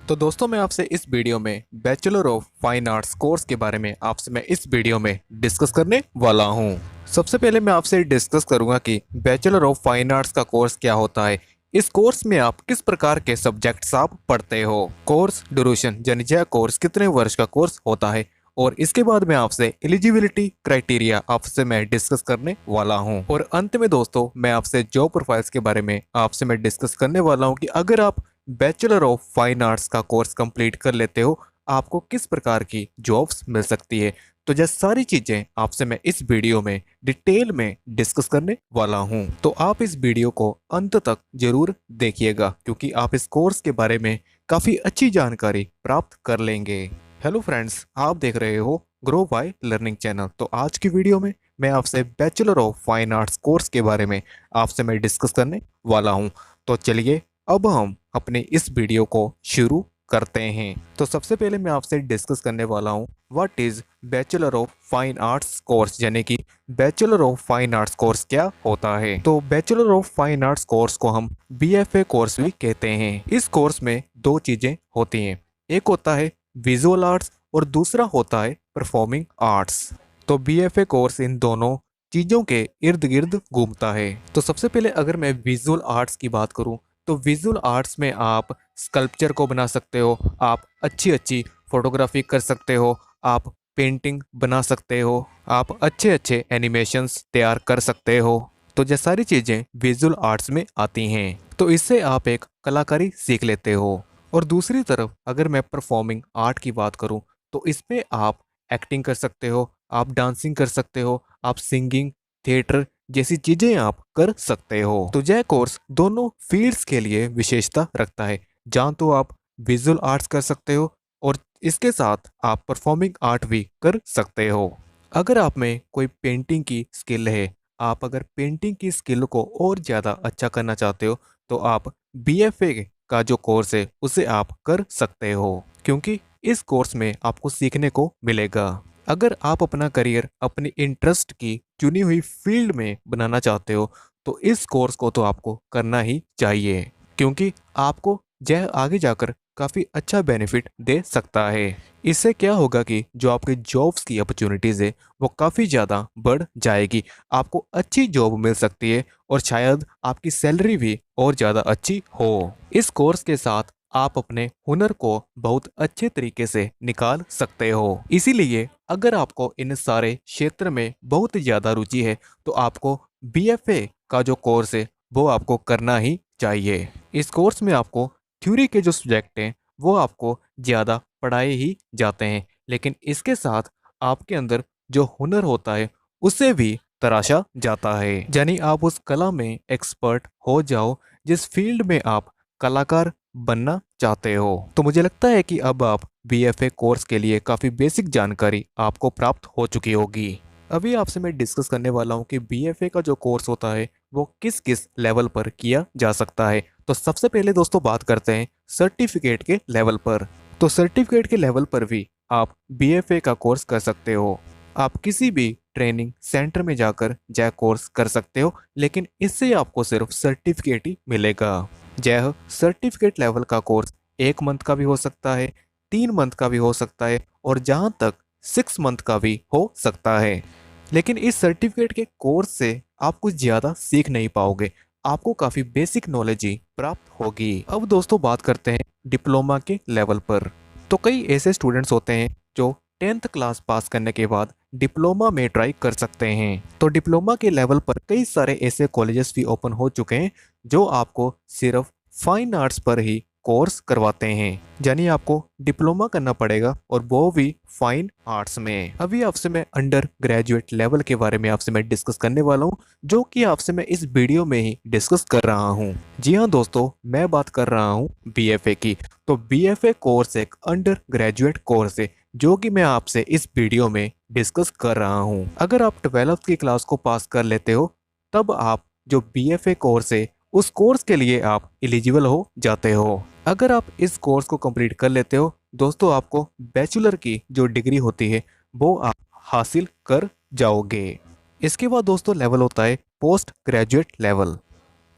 तो दोस्तों मैं आपसे इस वीडियो में bachelor of fine arts course के बारे में आपसे मैं इस वीडियो में डिस्कस करने वाला हूं। सबसे पहले मैं आपसे डिस्कस करूंगा कि बैचलर ऑफ फाइन आर्ट्स का कोर्स क्या होता है। इस कोर्स में आप किस प्रकार के सब्जेक्ट्स आप पढ़ते हो, कोर्स ड्यूरेशन यानी यह कोर्स कितने वर्ष का कोर्स होता है, और इसके बाद मैं आपसे एलिजिबिलिटी क्राइटेरिया आपसे मैं डिस्कस करने वाला हूं। और अंत में दोस्तों मैं आपसे जॉब प्रोफाइल्स के बारे में आपसे मैं डिस्कस करने वाला हूं कि अगर आप बैचलर ऑफ फाइन आर्ट्स का कोर्स कंप्लीट कर लेते हो आपको किस प्रकार की जॉब्स मिल सकती है। तो यह सारी चीजें आपसे मैं इस वीडियो में डिटेल में डिस्कस करने वाला हूं, तो आप इस वीडियो को अंत तक जरूर देखिएगा क्योंकि आप इस कोर्स के बारे में काफी अच्छी जानकारी प्राप्त कर लेंगे। हेलो फ्रेंड्स, आप देख रहे हो ग्रो बाय लर्निंग चैनल। तो आज की वीडियो में मैं आपसे bachelor of fine arts course के बारे में आपसे मैं डिस्कस करने वाला हूं। तो चलिए अब हम अपने इस वीडियो को शुरू करते हैं। तो सबसे पहले मैं आपसे डिस्कस करने वाला हूं what is bachelor of fine arts course, यानी कि bachelor of fine arts course क्या होता है। तो bachelor of fine arts course को हम बीएफए कोर्स भी कहते हैं। इस कोर्स में दो चीजें होती हैं, एक होता है विजुअल आर्ट्स और दूसरा होता है परफॉर्मिंग आर्ट्स। तो बीएफए कोर्स इन दोनों चीजों के इर्द गिर्द घूमता है। तो सबसे पहले अगर मैं विजुअल आर्ट्स की बात करूं तो विजुअल आर्ट्स में आप स्कल्पचर को बना सकते हो, आप अच्छी अच्छी फोटोग्राफी कर सकते हो, आप पेंटिंग बना सकते हो, आप अच्छे अच्छे एनिमेशंस तैयार कर सकते हो। तो ये सारी चीज़ें विजुअल आर्ट्स में आती हैं। तो इससे आप एक कलाकारी सीख लेते हो। और दूसरी तरफ अगर मैं परफॉर्मिंग आर्ट की बात करूं तो इसमें आप एक्टिंग कर सकते हो, आप डांसिंग कर सकते हो, आप सिंगिंग, थिएटर जैसी चीजें आप कर सकते हो। तो यह कोर्स दोनों फील्ड्स के लिए विशेषता रखता है, जहाँ तो आप विजुअल आर्ट्स कर सकते हो और इसके साथ आप परफॉर्मिंग आर्ट भी कर सकते हो। अगर आप में कोई पेंटिंग की स्किल है, आप अगर पेंटिंग की स्किल को और ज़्यादा अच्छा करना चाहते हो तो आप बीएफए का जो कोर्स है उसे आप कर सकते हो, क्योंकि इस कोर्स में आपको सीखने को मिलेगा। अगर आप अपना करियर अपनी इंटरेस्ट की चुनी हुई फील्ड में बनाना चाहते हो तो इस कोर्स को तो आपको करना ही चाहिए, क्योंकि आपको यह आगे जाकर काफ़ी अच्छा बेनिफिट दे सकता है। इससे क्या होगा कि जो आपकी जॉब्स की अपॉर्चुनिटीज़ है वो काफ़ी ज़्यादा बढ़ जाएगी, आपको अच्छी जॉब मिल सकती है और शायद आपकी सैलरी भी और ज़्यादा अच्छी हो। इस कोर्स के साथ आप अपने हुनर को बहुत अच्छे तरीके से निकाल सकते हो। इसीलिए अगर आपको इन सारे क्षेत्र में बहुत ज़्यादा रुचि है तो आपको बीएफए का जो कोर्स है वो आपको करना ही चाहिए। इस कोर्स में आपको थ्योरी के जो सब्जेक्ट हैं वो आपको ज़्यादा पढ़ाए ही जाते हैं, लेकिन इसके साथ आपके अंदर जो हुनर होता है उसे भी तराशा जाता है, यानी आप उस कला में एक्सपर्ट हो जाओ जिस फील्ड में आप कलाकार बनना चाहते हो। तो मुझे लगता है कि अब आप बीएफए कोर्स के लिए काफ़ी बेसिक जानकारी आपको प्राप्त हो चुकी होगी। अभी आपसे मैं डिस्कस करने वाला हूँ कि बीएफए का जो कोर्स होता है वो किस किस लेवल पर किया जा सकता है। तो सबसे पहले दोस्तों बात करते हैं सर्टिफिकेट के लेवल पर। तो सर्टिफिकेट के लेवल पर भी आप बीएफए का कोर्स कर सकते हो। आप किसी भी ट्रेनिंग सेंटर में जाकर यह कोर्स कर सकते हो, लेकिन इससे आपको सिर्फ सर्टिफिकेट ही मिलेगा। यह सर्टिफिकेट लेवल का कोर्स 1 मंथ का भी हो सकता है, 3 मंथ का भी हो सकता है और जहाँ तक 6 मंथ का भी हो सकता है। लेकिन इस सर्टिफिकेट के कोर्स से आप कुछ ज़्यादा सीख नहीं पाओगे, आपको काफ़ी बेसिक नॉलेज ही प्राप्त होगी। अब दोस्तों बात करते हैं डिप्लोमा के लेवल पर। तो कई ऐसे स्टूडेंट्स होते हैं जो 10th क्लास पास करने के बाद डिप्लोमा में ट्राई कर सकते हैं। तो डिप्लोमा के लेवल पर कई सारे ऐसे कॉलेजेस भी ओपन हो चुके हैं जो आपको सिर्फ फाइन आर्ट्स पर ही कोर्स करवाते हैं, यानी आपको डिप्लोमा करना पड़ेगा और वो भी फाइन आर्ट्स में। अभी आपसे मैं अंडर ग्रेजुएट लेवल के बारे में आपसे मैं डिस्कस करने वाला हूँ, जो कि आपसे मैं इस वीडियो में ही डिस्कस कर रहा हूँ। जी हाँ दोस्तों, मैं बात कर रहा हूँ बीएफए की। तो बीएफए कोर्स एक अंडर ग्रेजुएट कोर्स है जो कि मैं आपसे इस वीडियो में डिस्कस कर रहा हूँ। अगर आप 12th की क्लास को पास कर लेते हो तब आप जो बीएफए कोर्स है उस कोर्स के लिए आप एलिजिबल हो जाते हो। अगर आप इस कोर्स को कंप्लीट कर लेते हो दोस्तों आपको बैचलर की जो डिग्री होती है वो आप हासिल कर जाओगे। इसके बाद दोस्तों लेवल होता है पोस्ट ग्रेजुएट लेवल।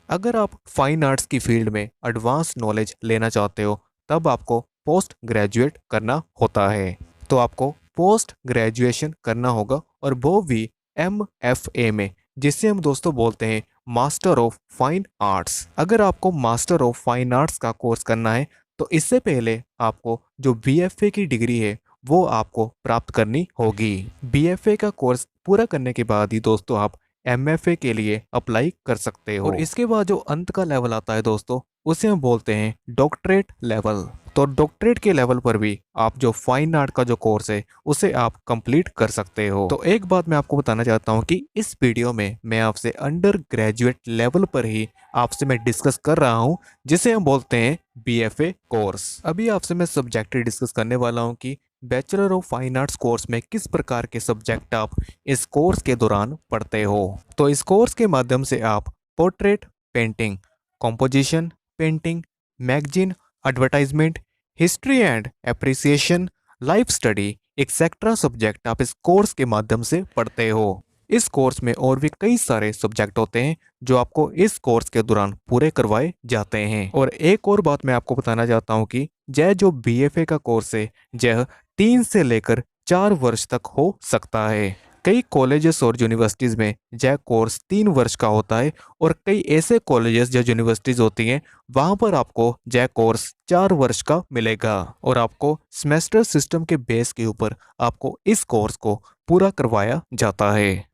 अगर आप फाइन आर्ट्स की फील्ड में एडवांस नॉलेज लेना चाहते हो तब आपको पोस्ट ग्रेजुएट करना होता है। तो आपको पोस्ट ग्रेजुएशन करना होगा और वो भी MFA में, जिसे हम दोस्तों बोलते हैं मास्टर ऑफ फाइन आर्ट्स। अगर आपको मास्टर ऑफ फाइन आर्ट्स का कोर्स करना है तो इससे पहले आपको जो BFA की डिग्री है वो आपको प्राप्त करनी होगी। BFA का कोर्स पूरा करने के बाद ही दोस्तों आप MFA के लिए अप्लाई कर सकते हो। और इसके बाद जो अंत का लेवल आता है दोस्तों, उसे हम बोलते हैं डॉक्टरेट लेवल। तो डॉक्टरेट के लेवल पर भी आप जो फाइन आर्ट का जो कोर्स है उसे आप कंप्लीट कर सकते हो। तो एक बात मैं आपको बताना चाहता हूँ कि इस वीडियो में मैं आपसे अंडर ग्रेजुएट लेवल पर ही आपसे मैं डिस्कस कर रहा हूँ, जिसे हम बोलते हैं BFA कोर्स। अभी आपसे मैं सब्जेक्ट डिस्कस करने वाला हूँ कि bachelor of fine arts course में किस प्रकार के सब्जेक्ट आप इस कोर्स के दौरान पढ़ते हो। तो इस कोर्स के माध्यम से आप portrait painting, composition painting, magazine advertisement, history and appreciation, life study etcetera subject आप इस कोर्स के माध्यम से पढ़ते हो। इस कोर्स में और भी कई सारे सब्जेक्ट होते हैं जो आपको इस कोर्स के दौरान पूरे करवाए जाते हैं। और एक और बात मैं आपको बताना चाहता हूँ कि यह जो BFA का कोर्स है यह 3 से लेकर 4 वर्ष तक हो सकता है। कई कॉलेजेस और यूनिवर्सिटीज़ में यह कोर्स 3 वर्ष का होता है और कई ऐसे कॉलेजेस या यूनिवर्सिटीज़ होती हैं वहाँ पर आपको यह कोर्स 4 वर्ष का मिलेगा और आपको सेमेस्टर सिस्टम के बेस के ऊपर आपको इस कोर्स को पूरा करवाया जाता है।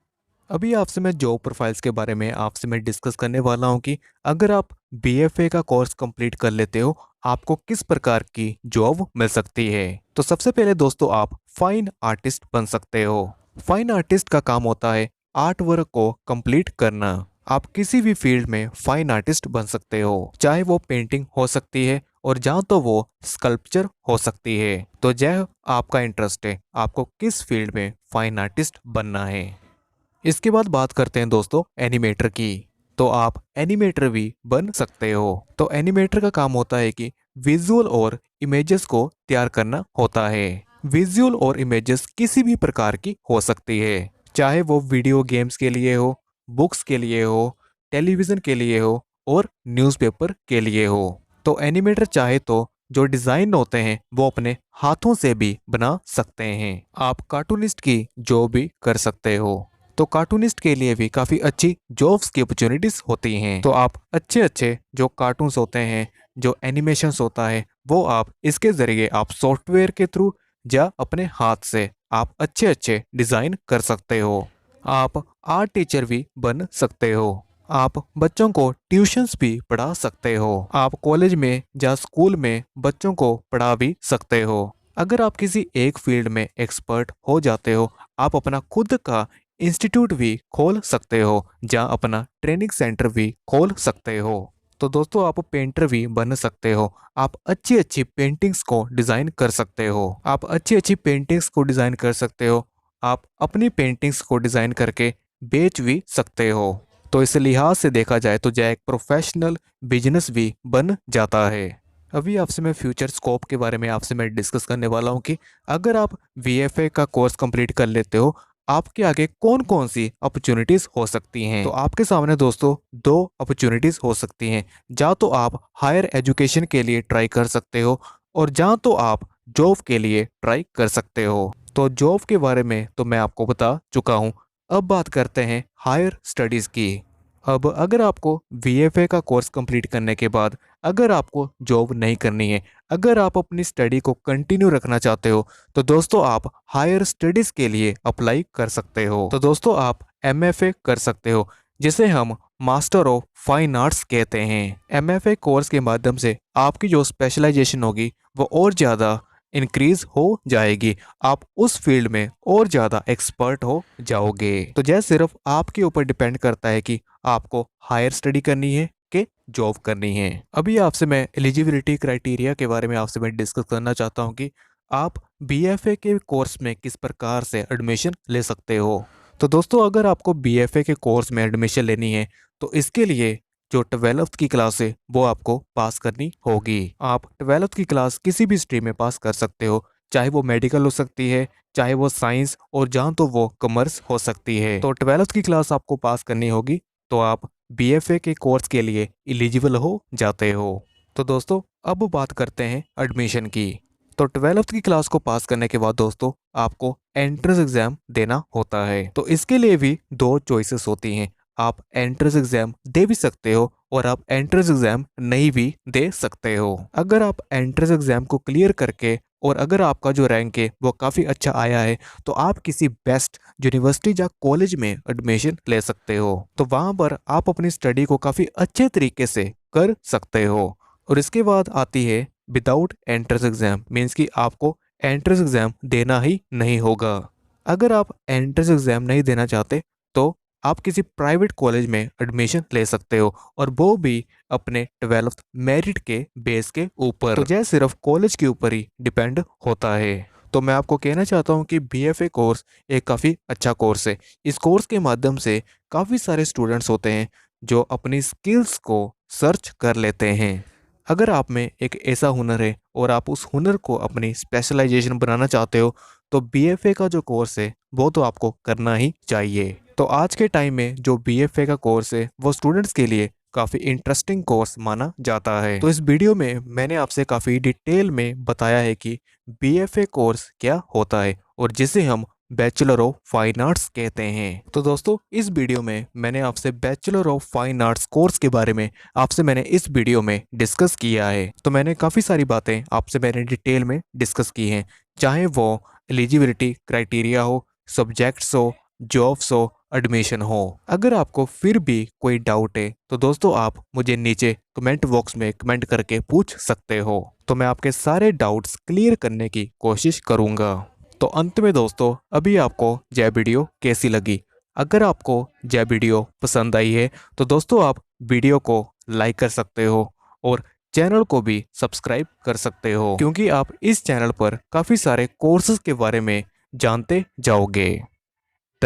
अभी आपसे मैं जॉब प्रोफाइल्स के बारे में आपसे मैं डिस्कस करने वाला हूँ कि अगर आप BFA का कोर्स कंप्लीट कर लेते हो आपको किस प्रकार की जॉब मिल सकती है। तो सबसे पहले दोस्तों आप फाइन आर्टिस्ट बन सकते हो। फाइन आर्टिस्ट का काम होता है आर्ट वर्क को कंप्लीट करना। आप किसी भी फील्ड में फाइन आर्टिस्ट बन सकते हो, चाहे वो पेंटिंग हो सकती है और जहाँ तो वो स्कल्पचर हो सकती है। तो यह आपका इंटरेस्ट है, आपको किस फील्ड में फाइन आर्टिस्ट बनना है। इसके बाद बात करते हैं दोस्तों एनिमेटर की। तो आप एनिमेटर भी बन सकते हो। तो एनिमेटर का काम होता है कि विजुअल और इमेजेस को तैयार करना होता है। विजुअल और इमेजेस किसी भी प्रकार की हो सकती है, चाहे वो वीडियो गेम्स के लिए हो, बुक्स के लिए हो, टेलीविज़न के लिए हो और न्यूज़पेपर के लिए हो। तो एनिमेटर चाहे तो जो डिज़ाइन होते हैं वो अपने हाथों से भी बना सकते हैं। आप कार्टूनिस्ट की जॉब भी कर सकते हो। तो कार्टूनिस्ट के लिए भी काफ़ी अच्छी जॉब्स की अपॉर्चुनिटीज होती हैं। तो आप अच्छे अच्छे जो कार्टून्स होते हैं, जो एनिमेशंस होता है, वो आप इसके ज़रिए आप सॉफ्टवेयर के थ्रू या अपने हाथ से आप अच्छे अच्छे डिज़ाइन कर सकते हो। आप आर्ट टीचर भी बन सकते हो। आप बच्चों को ट्यूशन्स भी पढ़ा सकते हो। आप कॉलेज में या स्कूल में बच्चों को पढ़ा भी सकते हो। अगर आप किसी एक फील्ड में एक्सपर्ट हो जाते हो आप अपना खुद का इंस्टीट्यूट भी खोल सकते हो, जहाँ अपना ट्रेनिंग सेंटर भी खोल सकते हो। तो दोस्तों आप पेंटर भी बन सकते हो। आप अच्छी अच्छी पेंटिंग्स को डिज़ाइन कर सकते हो। आप अच्छी अच्छी पेंटिंग्स को डिज़ाइन कर सकते हो। आप अपनी पेंटिंग्स को डिज़ाइन करके बेच भी सकते हो। तो इस लिहाज से देखा जाए तो यह एक प्रोफेशनल बिजनेस भी बन जाता है। अभी आपसे मैं फ्यूचर स्कोप के बारे में आपसे मैं डिस्कस करने वाला हूँ कि अगर आप BFA का कोर्स कंप्लीट कर लेते हो आपके आगे कौन कौन सी अपॉर्चुनिटीज़ हो सकती हैं। तो आपके सामने दोस्तों 2 अपॉर्चुनिटीज़ हो सकती हैं। जहाँ तो आप हायर एजुकेशन के लिए ट्राई कर सकते हो और जहाँ तो आप जॉब के लिए ट्राई कर सकते हो। तो जॉब के बारे में तो मैं आपको बता चुका हूँ। अब बात करते हैं हायर स्टडीज़ की। अब अगर आपको BFA का कोर्स कंप्लीट करने के बाद अगर आपको जॉब नहीं करनी है, अगर आप अपनी स्टडी को कंटिन्यू रखना चाहते हो तो दोस्तों आप हायर स्टडीज़ के लिए अप्लाई कर सकते हो। तो दोस्तों आप MFA कर सकते हो, जिसे हम मास्टर ऑफ फाइन आर्ट्स कहते हैं। MFA कोर्स के माध्यम से आपकी जो स्पेशलाइजेशन होगी वो और ज़्यादा इंक्रीज हो जाएगी। आप उस फील्ड में और ज़्यादा एक्सपर्ट हो जाओगे। तो यह सिर्फ आपके ऊपर डिपेंड करता है कि आपको हायर स्टडी करनी है कि जॉब करनी है। अभी आपसे मैं एलिजिबिलिटी क्राइटेरिया के बारे में आपसे मैं डिस्कस करना चाहता हूँ कि आप BFA के कोर्स में किस प्रकार से एडमिशन ले सकते हो। तो दोस्तों अगर आपको BFA के कोर्स में एडमिशन लेनी है तो इसके लिए जो 12th की क्लास है वो आपको पास करनी होगी। आप 12th की क्लास किसी भी स्ट्रीम में पास कर सकते हो, चाहे वो मेडिकल हो सकती है, चाहे वो साइंस और जहाँ तो वो कॉमर्स हो सकती है। तो 12th की क्लास आपको पास करनी होगी तो आप BFA के कोर्स के लिए एलिजिबल हो जाते हो। तो दोस्तों अब बात करते हैं एडमिशन की। तो 12th की क्लास को पास करने के बाद दोस्तों आपको एंट्रेंस एग्जाम देना होता है। तो इसके लिए भी दो चॉइसेस होती हैं। आप एंट्रेंस एग्जाम दे भी सकते हो और आप एंट्रेंस एग्जाम नहीं भी दे सकते हो। अगर आप एंट्रेंस एग्जाम को क्लियर करके और अगर आपका जो रैंक है वो काफ़ी अच्छा आया है तो आप किसी बेस्ट यूनिवर्सिटी या कॉलेज में एडमिशन ले सकते हो। तो वहाँ पर आप अपनी स्टडी को काफ़ी अच्छे तरीके से कर सकते हो। और इसके बाद आती है विदाउट एंट्रेंस एग्जाम, मीन्स कि आपको एंट्रेंस एग्जाम देना ही नहीं होगा। अगर आप एंट्रेंस एग्जाम नहीं देना चाहते तो आप किसी प्राइवेट कॉलेज में एडमिशन ले सकते हो और वो भी अपने 12th मेरिट के बेस के ऊपर। तो यह सिर्फ कॉलेज के ऊपर ही डिपेंड होता है। तो मैं आपको कहना चाहता हूँ कि बीएफए कोर्स एक काफ़ी अच्छा कोर्स है। इस कोर्स के माध्यम से काफ़ी सारे स्टूडेंट्स होते हैं जो अपनी स्किल्स को सर्च कर लेते हैं। अगर आप में एक ऐसा हुनर है और आप उस हुनर को अपनी स्पेशलाइजेशन बनाना चाहते हो तो बीएफए का जो कोर्स है वो तो आपको करना ही चाहिए। तो आज के टाइम में जो बीएफए का कोर्स है वो स्टूडेंट्स के लिए काफ़ी इंटरेस्टिंग कोर्स माना जाता है। तो इस वीडियो में मैंने आपसे काफ़ी डिटेल में बताया है कि बीएफए कोर्स क्या होता है और जिसे हम बैचलर ऑफ फाइन आर्ट्स कहते हैं। तो दोस्तों इस वीडियो में मैंने आपसे bachelor of fine arts course के बारे में आपसे मैंने इस वीडियो में डिस्कस किया है। तो मैंने काफ़ी सारी बातें आपसे मैंने डिटेल में डिस्कस की हैं, चाहे वो एलिजिबिलिटी क्राइटेरिया हो, सब्जेक्ट्स हो, जॉब्स हो, एडमिशन हो। अगर आपको फिर भी कोई डाउट है तो दोस्तों आप मुझे नीचे कमेंट बॉक्स में कमेंट करके पूछ सकते हो। तो मैं आपके सारे डाउट्स क्लियर करने की कोशिश करूँगा। तो अंत में दोस्तों अभी आपको यह वीडियो कैसी लगी? अगर आपको यह वीडियो पसंद आई है तो दोस्तों आप वीडियो को लाइक कर सकते हो और चैनल को भी सब्सक्राइब कर सकते हो, क्योंकि आप इस चैनल पर काफ़ी सारे कोर्सेज के बारे में जानते जाओगे।